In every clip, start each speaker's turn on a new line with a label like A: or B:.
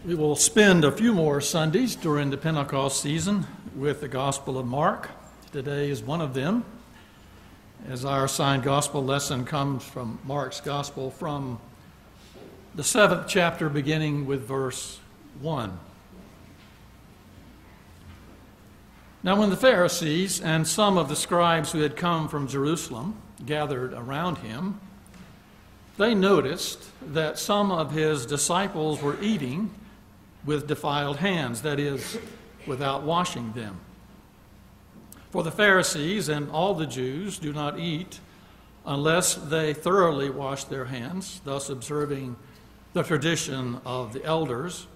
A: We will spend a few more Sundays during the Pentecost season with the Gospel of Mark. Today is one of them, as our assigned gospel lesson comes from Mark's Gospel from the 7th chapter, beginning with verse 1. Now when the Pharisees and some of the scribes who had come from Jerusalem gathered around him, they noticed that some of his disciples were eating with defiled hands, that is, without washing them. For the Pharisees and all the Jews do not eat unless they thoroughly wash their hands, thus observing the tradition of the elders.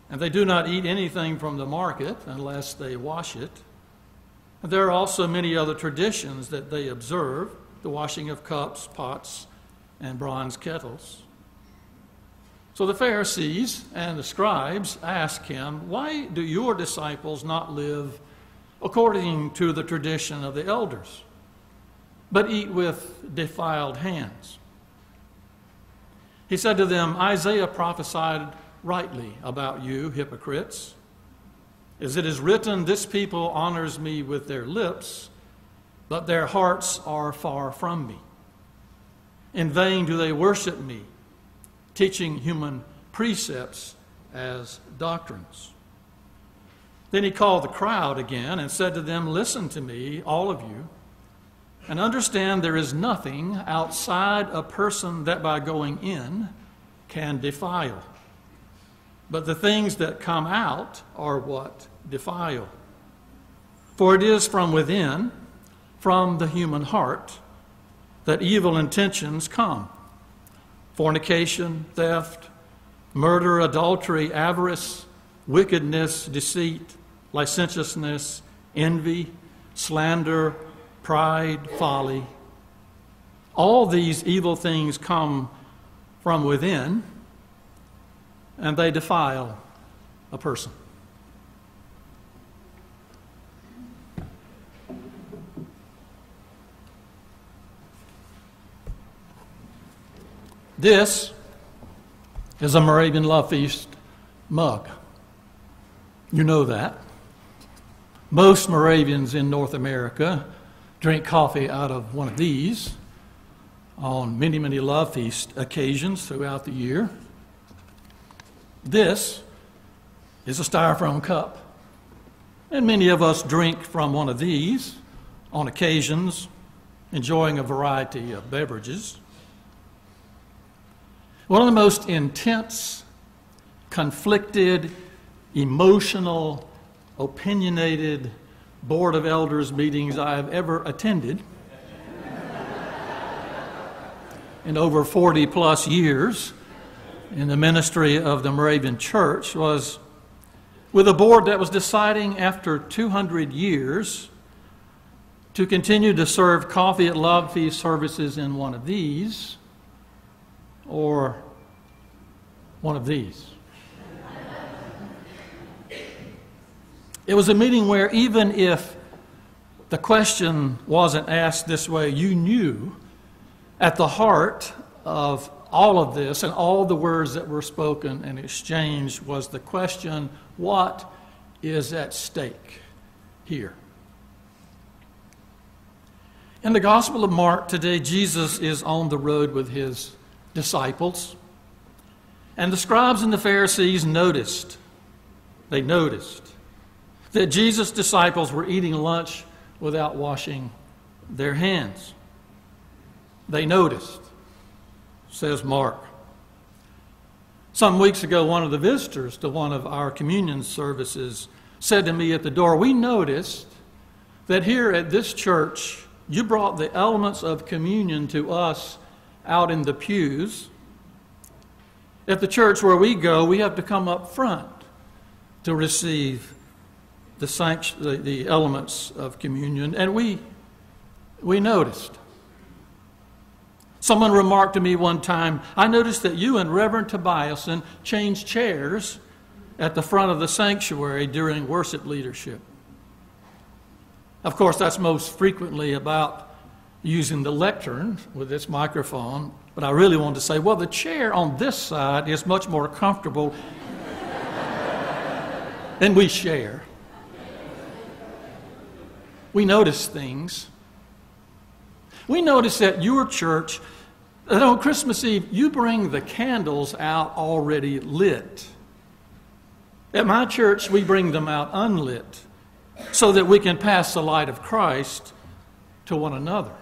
A: And they do not eat anything from the market unless they wash it. And there are also many other traditions that they observe, the washing of cups, pots, and bronze kettles. So the Pharisees and the scribes asked him, "Why do your disciples not live according to the tradition of the elders, but eat with defiled hands?" He said to them, "Isaiah prophesied rightly about you, hypocrites. As it is written, this people honors me with their lips, but their hearts are far from me. In vain do they worship me, teaching human precepts as doctrines." Then he called the crowd again and said to them, "Listen to me, all of you, and understand there is nothing outside a person that by going in can defile. But the things that come out are what defile. For it is from within, from the human heart, that evil intentions come: fornication, theft, murder, adultery, avarice, wickedness, deceit, licentiousness, envy, slander, pride, folly. All these evil things come from within, and they defile a person." This is a Moravian Love Feast mug. You know that. Most Moravians in North America drink coffee out of one of these on many, many Love Feast occasions throughout the year. This is a styrofoam cup, and many of us drink from one of these on occasions, enjoying a variety of beverages. One of the most intense, conflicted, emotional, opinionated Board of Elders meetings I have ever attended in over 40 plus years in the ministry of the Moravian Church was with a board that was deciding after 200 years to continue to serve coffee at Love Feast services in one of these or one of these. It was a meeting where even if the question wasn't asked this way, you knew at the heart of all of this and all the words that were spoken and exchanged was the question, what is at stake here? In the Gospel of Mark today, Jesus is on the road with his disciples, and the scribes and the Pharisees noticed that Jesus' disciples were eating lunch without washing their hands. They noticed, says Mark. Some weeks ago, one of the visitors to one of our communion services said to me at the door, "We noticed that here at this church, you brought the elements of communion to us out in the pews. At the church where we go, we have to come up front to receive the elements of communion." And we noticed. Someone remarked to me one time, "I noticed that you and Reverend Tobiason changed chairs at the front of the sanctuary during worship leadership." Of course, that's most frequently about using the lectern with its microphone, but I really wanted to say, well, the chair on this side is much more comfortable and we share. We notice things. We notice at your church that on Christmas Eve, you bring the candles out already lit. At my church, we bring them out unlit so that we can pass the light of Christ to one another.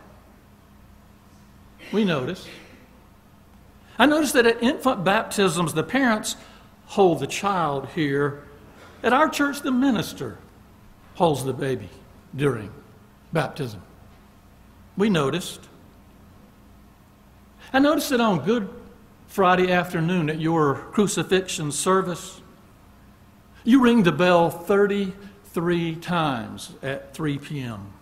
A: We notice. I notice that at infant baptisms, the parents hold the child here. At our church, the minister holds the baby during baptism. We noticed. I noticed that on Good Friday afternoon at your crucifixion service, you ring the bell 33 times at 3 p.m.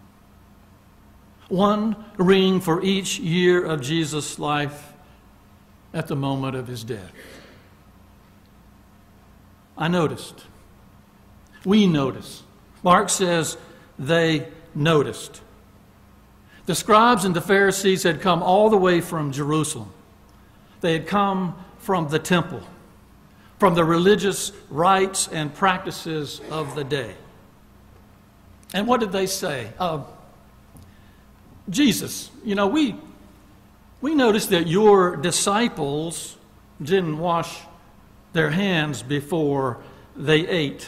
A: One ring for each year of Jesus' life at the moment of his death. I noticed. We noticed. Mark says they noticed. The scribes and the Pharisees had come all the way from Jerusalem. They had come from the temple, from the religious rites and practices of the day. And what did they say? Jesus, we noticed that your disciples didn't wash their hands before they ate.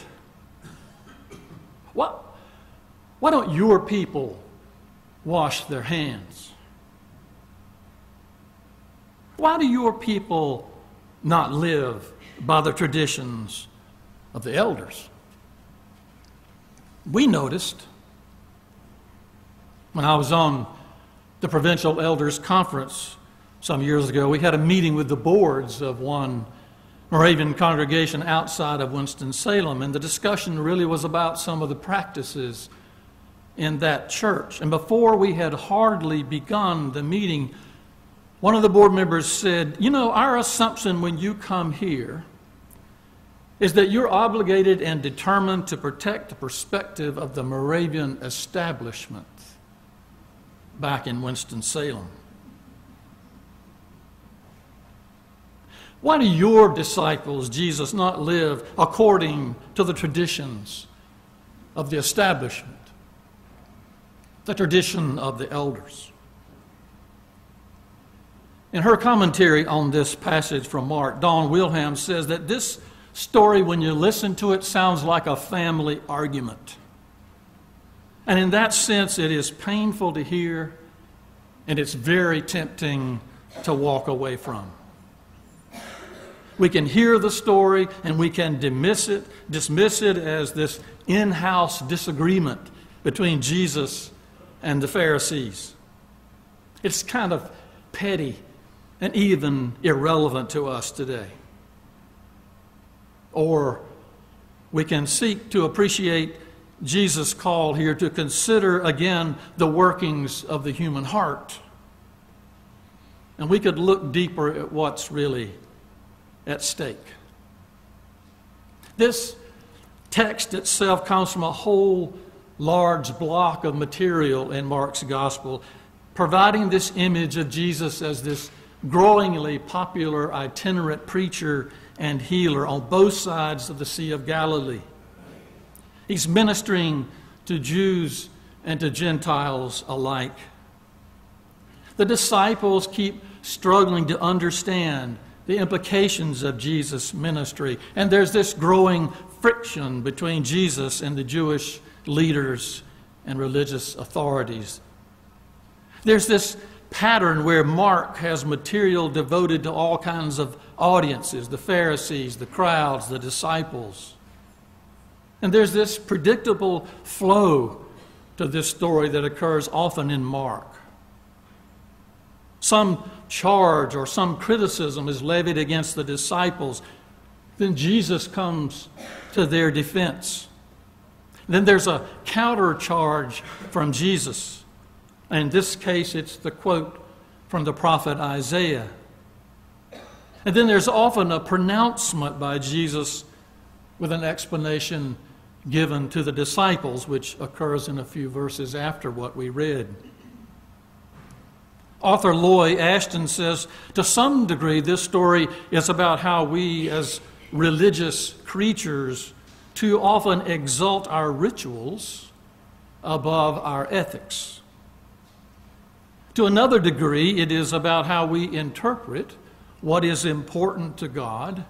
A: Why don't your people wash their hands? Why do your people not live by the traditions of the elders? We noticed when I was on the Provincial Elders Conference some years ago, we had a meeting with the boards of one Moravian congregation outside of Winston-Salem, and the discussion really was about some of the practices in that church. And before we had hardly begun the meeting, one of the board members said, our assumption when you come here is that you're obligated and determined to protect the perspective of the Moravian establishment back in Winston-Salem. Why do your disciples, Jesus, not live according to the traditions of the establishment, the tradition of the elders? In her commentary on this passage from Mark, Dawn Wilhelm says that this story, when you listen to it, sounds like a family argument. And in that sense, it is painful to hear, and it's very tempting to walk away from. We can hear the story, and we can dismiss it as this in-house disagreement between Jesus and the Pharisees. It's kind of petty and even irrelevant to us today. Or we can seek to appreciate Jesus' call here to consider again the workings of the human heart. And we could look deeper at what's really at stake. This text itself comes from a whole large block of material in Mark's gospel, providing this image of Jesus as this growingly popular itinerant preacher and healer on both sides of the Sea of Galilee. He's ministering to Jews and to Gentiles alike. The disciples keep struggling to understand the implications of Jesus' ministry, and there's this growing friction between Jesus and the Jewish leaders and religious authorities. There's this pattern where Mark has material devoted to all kinds of audiences, the Pharisees, the crowds, the disciples. And there's this predictable flow to this story that occurs often in Mark. Some charge or some criticism is levied against the disciples. Then Jesus comes to their defense. Then there's a counter charge from Jesus. In this case, it's the quote from the prophet Isaiah. And then there's often a pronouncement by Jesus with an explanation given to the disciples, which occurs in a few verses after what we read. Author Loy Ashton says, to some degree, this story is about how we as religious creatures too often exalt our rituals above our ethics. To another degree, it is about how we interpret what is important to God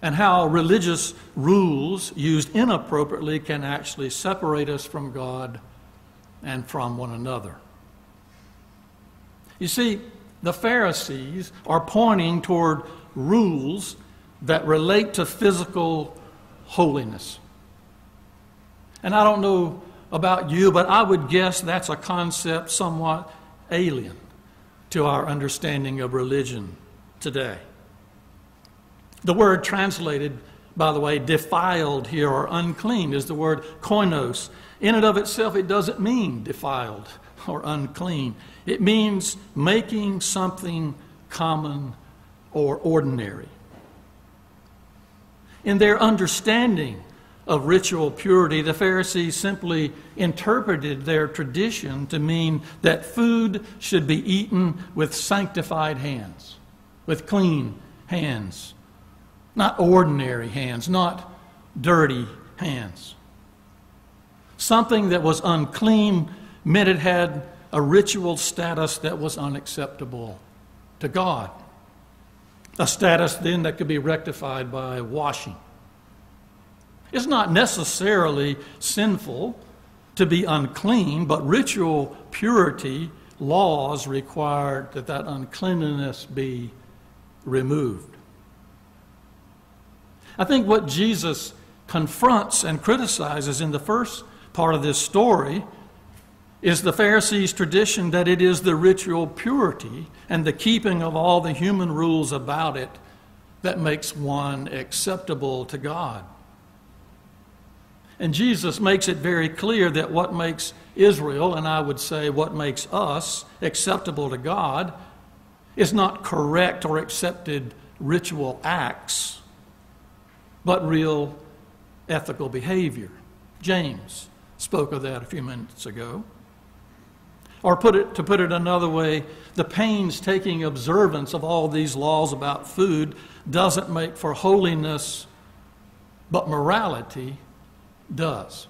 A: and how religious rules used inappropriately can actually separate us from God and from one another. You see, the Pharisees are pointing toward rules that relate to physical holiness. And I don't know about you, but I would guess that's a concept somewhat alien to our understanding of religion today. The word translated, by the way, defiled here or unclean is the word koinos. In and of itself, it doesn't mean defiled or unclean. It means making something common or ordinary. In their understanding of ritual purity, the Pharisees simply interpreted their tradition to mean that food should be eaten with sanctified hands, with clean hands, not ordinary hands, not dirty hands. Something that was unclean meant it had a ritual status that was unacceptable to God. A status then that could be rectified by washing. It's not necessarily sinful to be unclean, but ritual purity laws required that uncleanliness be removed. I think what Jesus confronts and criticizes in the first part of this story is the Pharisees' tradition that it is the ritual purity and the keeping of all the human rules about it that makes one acceptable to God. And Jesus makes it very clear that what makes Israel, and I would say what makes us, acceptable to God is not correct or accepted ritual acts, but real ethical behavior. James spoke of that a few minutes ago. Or to put it another way, the painstaking observance of all these laws about food doesn't make for holiness, but morality does.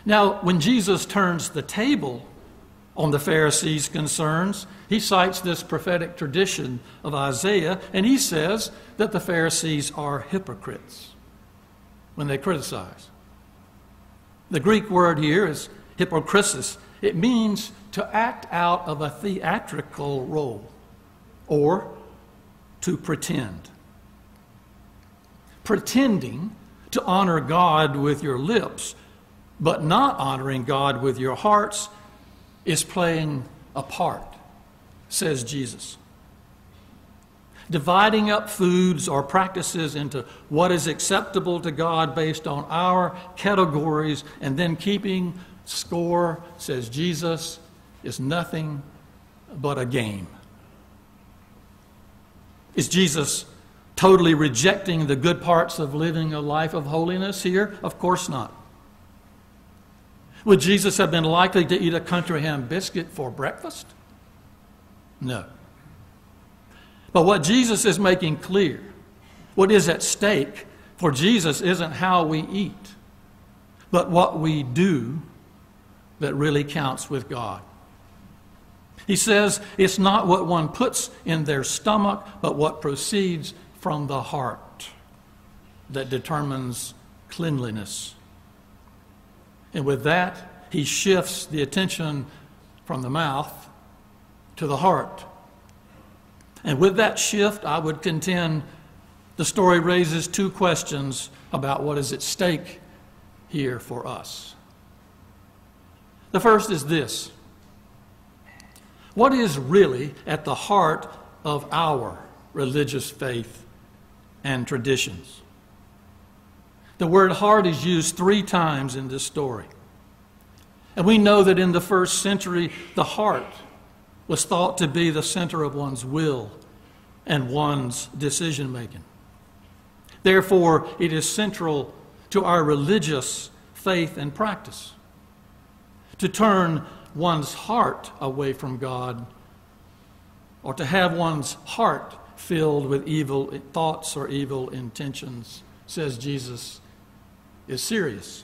A: Now, when Jesus turns the table on the Pharisees' concerns, he cites this prophetic tradition of Isaiah, and he says that the Pharisees are hypocrites when they criticize. The Greek word here is hypokrisis. It means to act out of a theatrical role or to pretend. Pretending to honor God with your lips, but not honoring God with your hearts is playing a part, says Jesus. Dividing up foods or practices into what is acceptable to God based on our categories and then keeping score, says Jesus, is nothing but a game. Is Jesus totally rejecting the good parts of living a life of holiness here? Of course not. Would Jesus have been likely to eat a country ham biscuit for breakfast? No. But what Jesus is making clear, what is at stake for Jesus isn't how we eat, but what we do that really counts with God. He says it's not what one puts in their stomach, but what proceeds from the heart that determines cleanliness. And with that, he shifts the attention from the mouth to the heart. And with that shift, I would contend the story raises two questions about what is at stake here for us. The first is this: what is really at the heart of our religious faith and traditions? The word heart is used 3 times in this story. And we know that in the first century, the heart was thought to be the center of one's will and one's decision making. Therefore, it is central to our religious faith and practice to turn one's heart away from God, or to have one's heart filled with evil thoughts or evil intentions, says Jesus, is serious.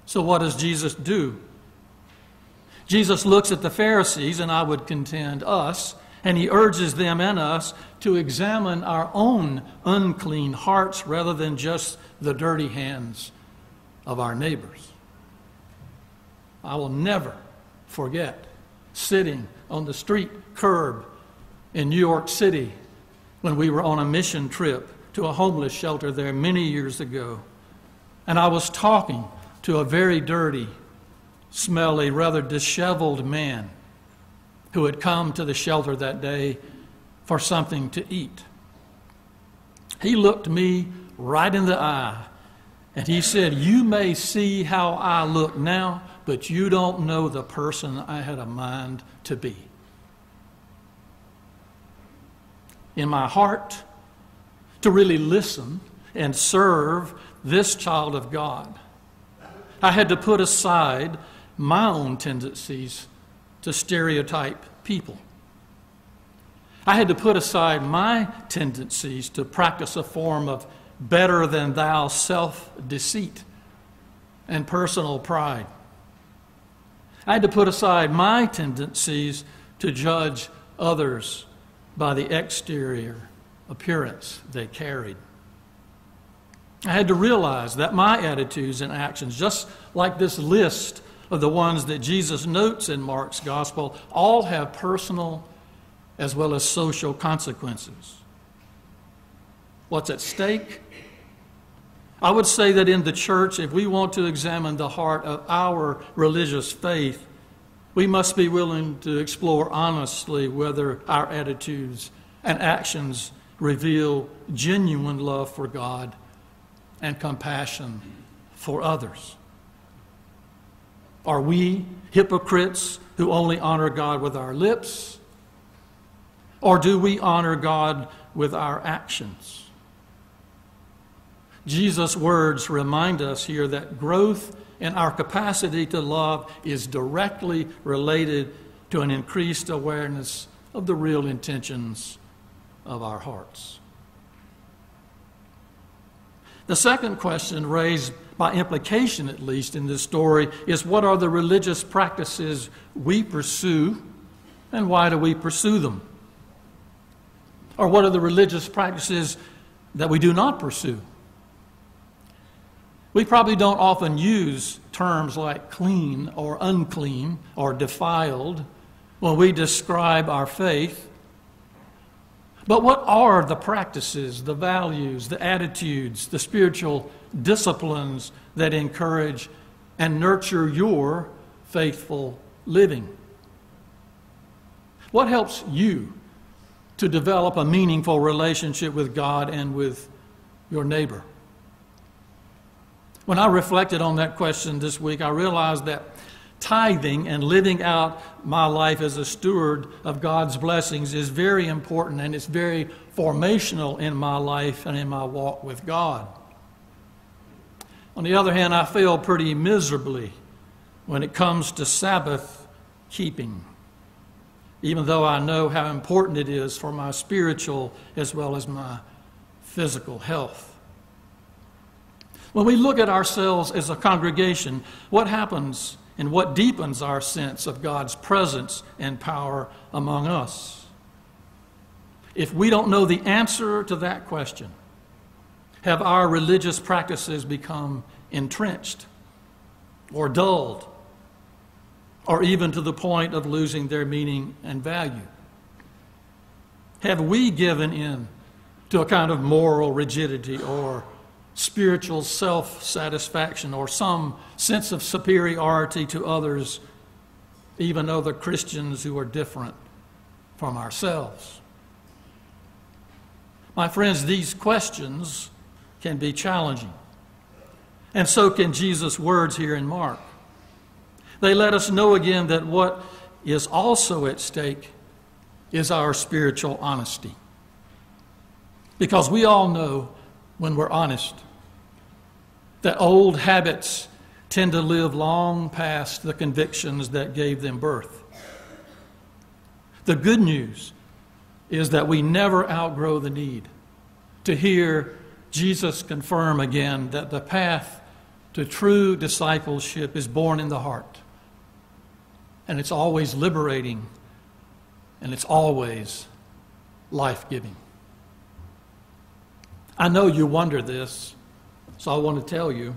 A: So what does Jesus do? Jesus looks at the Pharisees, and I would contend us, and he urges them and us to examine our own unclean hearts rather than just the dirty hands of our neighbors. I will never forget sitting on the street curb in New York City when we were on a mission trip to a homeless shelter there many years ago. And I was talking to a very dirty, smelly, rather disheveled man who had come to the shelter that day for something to eat. He looked me right in the eye and he said, "You may see how I look now, but you don't know the person I had a mind to be." In my heart, to really listen and serve this child of God, I had to put aside my own tendencies to stereotype people. I had to put aside my tendencies to practice a form of better-than-thou self-deceit and personal pride. I had to put aside my tendencies to judge others by the exterior appearance they carried. I had to realize that my attitudes and actions, just like this list of the ones that Jesus notes in Mark's gospel, all have personal as well as social consequences. What's at stake? I would say that in the church, if we want to examine the heart of our religious faith, we must be willing to explore honestly whether our attitudes and actions reveal genuine love for God and compassion for others. Are we hypocrites who only honor God with our lips? Or do we honor God with our actions? Jesus' words remind us here that growth in our capacity to love is directly related to an increased awareness of the real intentions of our hearts. The second question, raised by implication at least in this story, is what are the religious practices we pursue and why do we pursue them? Or what are the religious practices that we do not pursue? We probably don't often use terms like clean or unclean or defiled when we describe our faith. But what are the practices, the values, the attitudes, the spiritual disciplines that encourage and nurture your faithful living? What helps you to develop a meaningful relationship with God and with your neighbor? When I reflected on that question this week, I realized that tithing and living out my life as a steward of God's blessings is very important, and it's very formational in my life and in my walk with God. On the other hand, I fail pretty miserably when it comes to Sabbath keeping, even though I know how important it is for my spiritual as well as my physical health. When we look at ourselves as a congregation, what happens and what deepens our sense of God's presence and power among us? If we don't know the answer to that question, have our religious practices become entrenched or dulled, or even to the point of losing their meaning and value? Have we given in to a kind of moral rigidity or spiritual self-satisfaction or some sense of superiority to others, even other Christians who are different from ourselves? My friends, these questions can be challenging, and so can Jesus' words here in Mark. They let us know again that what is also at stake is our spiritual honesty. Because we all know, when we're honest, that old habits tend to live long past the convictions that gave them birth. The good news is that we never outgrow the need to hear Jesus confirm again that the path to true discipleship is born in the heart. And it's always liberating, and it's always life-giving. I know you wonder this, so I want to tell you.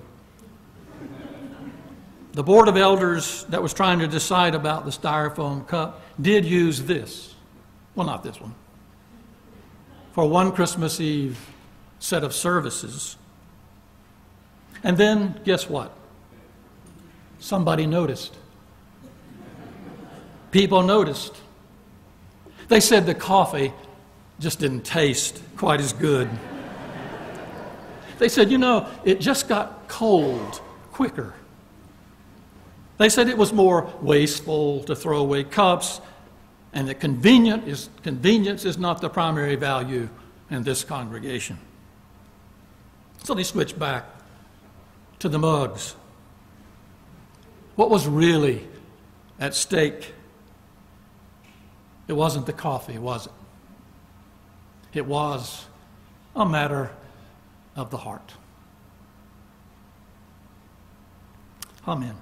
A: The board of elders that was trying to decide about the styrofoam cup did use this. Well, not this one. For one Christmas Eve set of services. And then, guess what? Somebody noticed. People noticed. They said the coffee just didn't taste quite as good. They said, it just got cold quicker. They said it was more wasteful to throw away cups, and that convenience is not the primary value in this congregation. So they switched back to the mugs. What was really at stake? It wasn't the coffee, was it? It was a matter of the heart. Amen.